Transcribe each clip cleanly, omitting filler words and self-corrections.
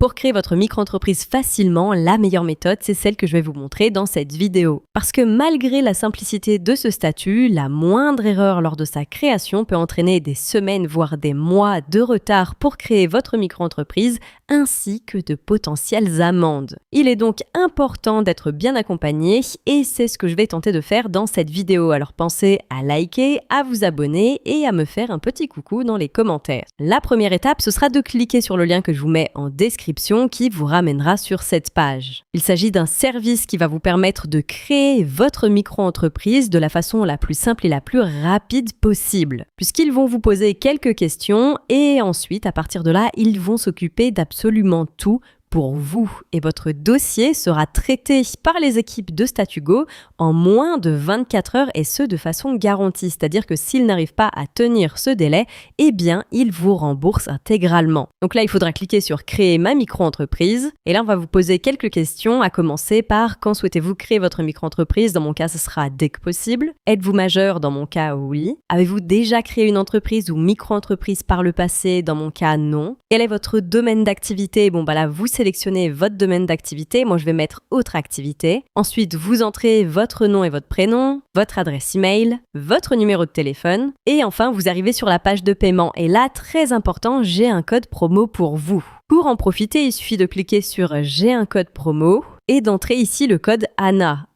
Pour créer votre micro-entreprise facilement, la meilleure méthode, c'est celle que je vais vous montrer dans cette vidéo. Parce que malgré la simplicité de ce statut, la moindre erreur lors de sa création peut entraîner des semaines, voire des mois de retard pour créer votre micro-entreprise, ainsi que de potentielles amendes. Il est donc important d'être bien accompagné et c'est ce que je vais tenter de faire dans cette vidéo. Alors pensez à liker, à vous abonner et à me faire un petit coucou dans les commentaires. La première étape, ce sera de cliquer sur le lien que je vous mets en description qui vous ramènera sur cette page. Il s'agit d'un service qui va vous permettre de créer votre micro-entreprise de la façon la plus simple et la plus rapide possible, puisqu'ils vont vous poser quelques questions et ensuite, à partir de là, ils vont s'occuper d'absolument tout pour vous et votre dossier sera traité par les équipes de Statugo en moins de 24 heures et ce de façon garantie, c'est-à-dire que s'ils n'arrivent pas à tenir ce délai, eh bien ils vous remboursent intégralement. Donc là il faudra cliquer sur créer ma micro-entreprise et là on va vous poser quelques questions à commencer par quand souhaitez-vous créer votre micro-entreprise? Dans mon cas ce sera dès que possible. Êtes-vous majeur? Dans mon cas oui. Avez-vous déjà créé une entreprise ou micro-entreprise par le passé? Dans mon cas non. Quel est votre domaine d'activité? Bon bah là vous sélectionnez votre domaine d'activité, moi je vais mettre autre activité. Ensuite, vous entrez votre nom et votre prénom, votre adresse email, votre numéro de téléphone et enfin vous arrivez sur la page de paiement. Et là, très important, j'ai un code promo pour vous. Pour en profiter, il suffit de cliquer sur j'ai un code promo et d'entrer ici le code ANNA.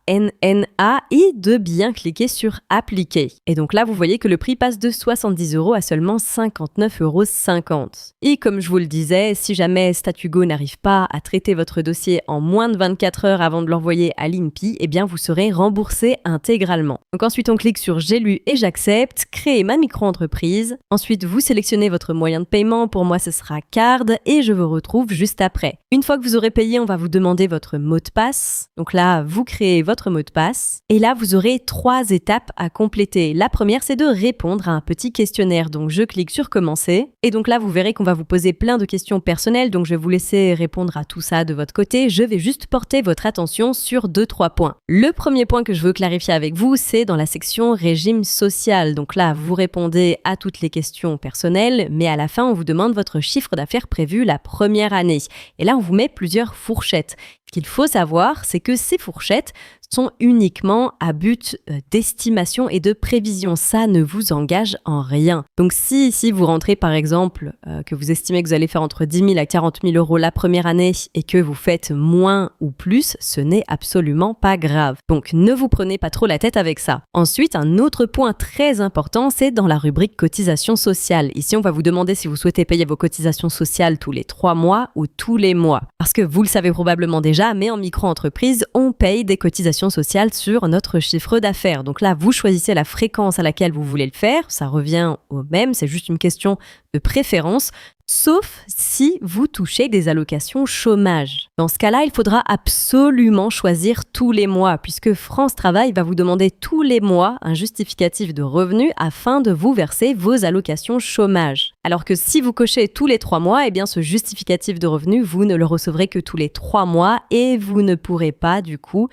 ANNA et de bien cliquer sur appliquer. Et donc là, vous voyez que le prix passe de 70 € à seulement 59,50 €. Et comme je vous le disais, si jamais Statugo n'arrive pas à traiter votre dossier en moins de 24 heures avant de l'envoyer à l'INPI, eh bien vous serez remboursé intégralement. Donc ensuite, on clique sur j'ai lu et j'accepte, créer ma micro-entreprise. Ensuite, vous sélectionnez votre moyen de paiement. Pour moi, ce sera card et je vous retrouve juste après. Une fois que vous aurez payé, on va vous demander votre mot de passe. Donc là, vous créez votre mot de passe. Et là, vous aurez 3 étapes à compléter. La première, c'est de répondre à un petit questionnaire. Donc, je clique sur commencer. Et donc là, vous verrez qu'on va vous poser plein de questions personnelles. Donc, je vais vous laisser répondre à tout ça de votre côté. Je vais juste porter votre attention sur 2-3 points. Le premier point que je veux clarifier avec vous, c'est dans la section régime social. Donc là, vous répondez à toutes les questions personnelles, mais à la fin, on vous demande votre chiffre d'affaires prévu la première année. Et là, on vous met plusieurs fourchettes. Ce qu'il faut savoir, c'est que ces fourchettes sont uniquement à but d'estimation et de prévision. Ça ne vous engage en rien. Donc si ici vous rentrez par exemple que vous estimez que vous allez faire entre 10 000 à 40 000 € la première année et que vous faites moins ou plus, ce n'est absolument pas grave. Donc ne vous prenez pas trop la tête avec ça. Ensuite, un autre point très important, c'est dans la rubrique cotisation sociale. Ici, on va vous demander si vous souhaitez payer vos cotisations sociales tous les 3 mois ou tous les mois. Parce que vous le savez probablement déjà, mais en micro-entreprise, on paye des cotisations sociales sur notre chiffre d'affaires. Donc là, vous choisissez la fréquence à laquelle vous voulez le faire. Ça revient au même, c'est juste une question de préférence. Sauf si vous touchez des allocations chômage. Dans ce cas-là, il faudra absolument choisir tous les mois, puisque France Travail va vous demander tous les mois un justificatif de revenu afin de vous verser vos allocations chômage. Alors que si vous cochez tous les 3 mois, eh bien ce justificatif de revenu, vous ne le recevrez que tous les 3 mois et vous ne pourrez pas du coup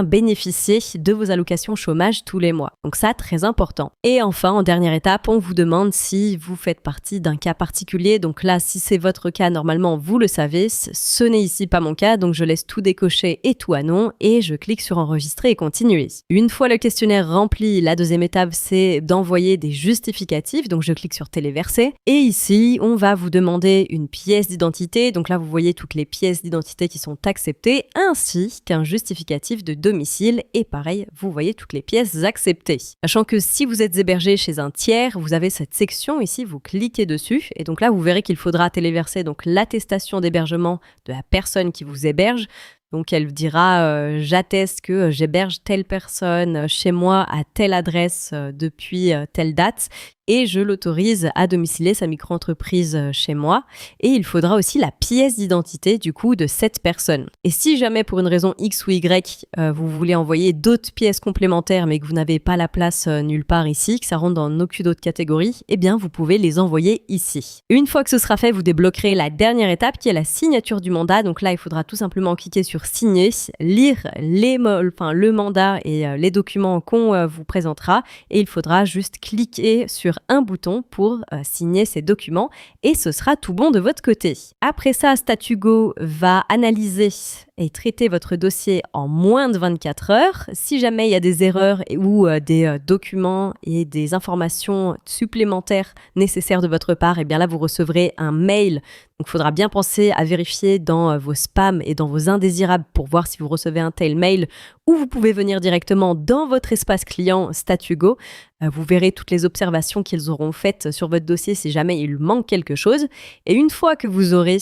bénéficier de vos allocations chômage tous les mois. Donc ça, très important. Et enfin, en dernière étape, on vous demande si vous faites partie d'un cas particulier. Donc là, si c'est votre cas, normalement, vous le savez, ce n'est ici pas mon cas, donc je laisse tout décocher et tout à non, et je clique sur enregistrer et continuer. Une fois le questionnaire rempli, la deuxième étape, c'est d'envoyer des justificatifs, donc je clique sur téléverser, et ici, on va vous demander une pièce d'identité, donc là, vous voyez toutes les pièces d'identité qui sont acceptées, ainsi qu'un justificatif de domicile, et pareil, vous voyez toutes les pièces acceptées. Sachant que si vous êtes hébergé chez un tiers, vous avez cette section ici, vous cliquez dessus, et donc là, vous verrez qu'il faudra téléverser donc l'attestation d'hébergement de la personne qui vous héberge. Donc elle dira j'atteste que j'héberge telle personne chez moi à telle adresse depuis telle date et je l'autorise à domicilier sa micro-entreprise chez moi. Et il faudra aussi la pièce d'identité du coup de cette personne. Et si jamais pour une raison X ou Y, vous voulez envoyer d'autres pièces complémentaires mais que vous n'avez pas la place nulle part ici, que ça rentre dans aucune autre catégorie, eh bien vous pouvez les envoyer ici. Une fois que ce sera fait, vous débloquerez la dernière étape qui est la signature du mandat. Donc là, il faudra tout simplement cliquer sur signer, lire le mandat et les documents qu'on vous présentera et il faudra juste cliquer sur sur un bouton pour signer ces documents et ce sera tout bon de votre côté. Après ça, Statugo va analyser et traiter votre dossier en moins de 24 heures. Si jamais il y a des erreurs ou des documents et des informations supplémentaires nécessaires de votre part, et bien là, vous recevrez un mail. Donc, il faudra bien penser à vérifier dans vos spams et dans vos indésirables pour voir si vous recevez un tel mail, ou vous pouvez venir directement dans votre espace client Statugo. Vous verrez toutes les observations qu'ils auront faites sur votre dossier si jamais il manque quelque chose. Et une fois que vous aurez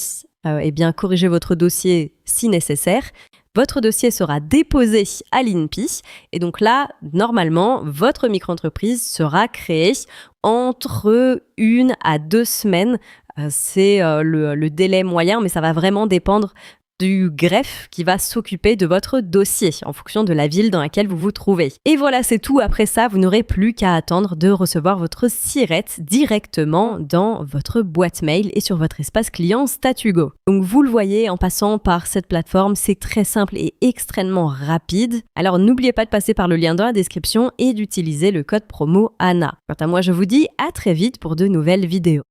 corrigé votre dossier si nécessaire, votre dossier sera déposé à l'INPI et donc là, normalement, votre micro-entreprise sera créée entre 1 à 2 semaines. C'est le délai moyen, mais ça va vraiment dépendre du greffe qui va s'occuper de votre dossier en fonction de la ville dans laquelle vous vous trouvez. Et voilà, c'est tout. Après ça, vous n'aurez plus qu'à attendre de recevoir votre SIRET directement dans votre boîte mail et sur votre espace client Statugo. Donc vous le voyez, en passant par cette plateforme, c'est très simple et extrêmement rapide. Alors n'oubliez pas de passer par le lien dans la description et d'utiliser le code promo ANNA. Quant à moi, je vous dis à très vite pour de nouvelles vidéos.